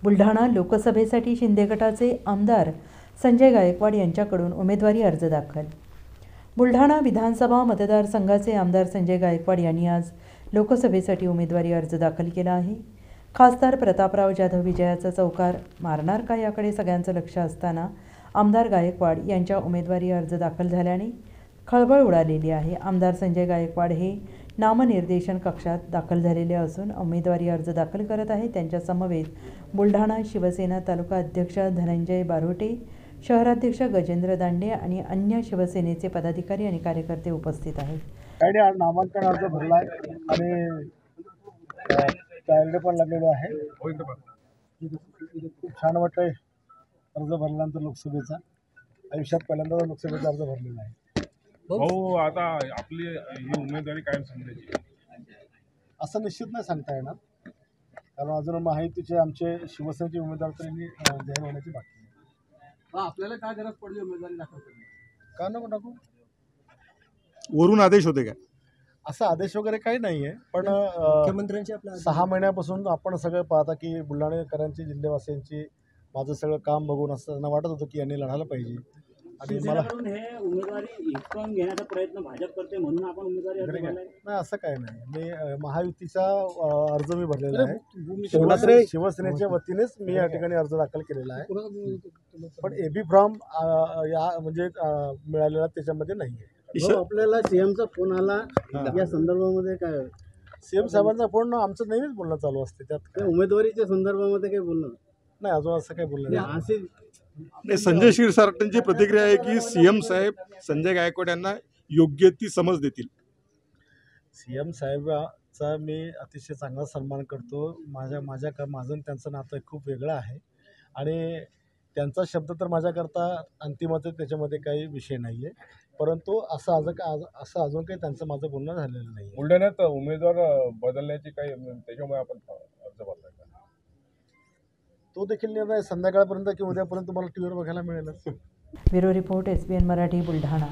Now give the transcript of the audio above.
बुलढाणा लोकसभेसाठी शिंदे गटाचे आमदार संजय गायकवाड यांच्याकडून उमेदवारी अर्ज दाखल। बुलढाणा विधानसभा मतदारसंघाचे आमदार संजय गायकवाड यांनी आज लोकसभेसाठी उमेदवारी अर्ज दाखल केला आहे। खासदार प्रतापराव जाधव विजयाचा चौकार मारणार का याकडे सगळ्यांचं लक्ष असताना आमदार गायकवाड यांच्या उमेदवारी अर्ज दाखल झाल्याने खळबळ उडालेली आहे। आमदार संजय गायकवाड हे नामनिर्देशन कक्षात दाखल झालेले असून उमेदवारी अर्ज दाखल करत आहेत। त्यांच्या समवेत बुलढाणा शिवसेना तालुका अध्यक्ष धनंजय बारोटे, शहराध्यक्ष गजेंद्र दांडे आणि अन्य शिवसेनेचे पदाधिकारी आणि कार्यकर्ते उपस्थित आहेत। त्याने आज नामांकन अर्ज भरला आहे आणि त्याकडे पण लागलेलो आहे। खूप छान वाटतंय अर्ज भरल्यानंतर लोकसभेचा। आयुष्यात पहिल्यांदा लोकसभेचा अर्ज भरलेला आहे। भाऊ, आता आपली ही उमेदवारी कायम समजायची असं निश्चित नाही सांगता येणार, कारण अजून माहितीचे आमचे शिवसेनेचे उमेदवार तरी जाहीर होण्याची बाकी आहे। आपल्याला काय गरज पडली उमेदवारी दाखल करण्याची? का नको टाकू? वरून आदेश होते का? असा आदेश वगैरे काही नाही आहे, पण मुख्यमंत्र्यांची आपल्या 6 महिन्यापासून आपण सगळं पाहता की बुलढाणेकरांची, जिल्हेवासियांची माझं सगळं काम बघून असं त्यांना वाटत होतं की यांनी लढायला पाहिजे आणि मला हे उमेदवारी हिसकावून घेण्याचा प्रयत्न भाजप करते म्हणून आपण उमेदवारी अर्ज भरलाय? नाही, असं काही नाही। मी महायुतीचा अर्ज मी भरलेला आहे। शिवसेनेच्या वतीनेच मी या ठिकाणी अर्ज दाखल केलेला आहे, पण एबी फॉर्म या म्हणजे मिळालेला त्याच्यामध्ये नाही आहे। आपल्याला सीएमचा फोन आला या संदर्भामध्ये काय? सीएम साहेबांचा फोन आमचं नेहमीच बोलणं चालू असते, त्यात उमेदवारीच्या संदर्भामध्ये काही बोलणं नाही, अजून असं काही बोललं नाही। नाही, संजय क्षीरसागरांची प्रतिक्रिया आहे की सीएम साहेब संजय गायकवाड यांना योग्य ती समज देतील। सीएम साहेबाचा मी अतिशय चांगला सन्मान करतो। माझं त्यांचं नातं खूप वेगळं आहे आणि त्यांचा शब्द तर माझ्याकरता अंतिमच आहे, त्याच्यामध्ये काही विषय नाही आहे, परंतु असं अजून काही त्यांचं माझं बोलणं झालेलं नाही। बुलढाण्यात उमेदवार बदलण्याची काही त्याच्यामुळे आपण अर्ज भरलाय का? तो देखील निर्णय संध्याकाळपर्यंत किंवा उद्यापर्यंत तुम्हाला टीव्हीवर बघायला मिळेल। Bureau report, SBN Marathi, Buldhana.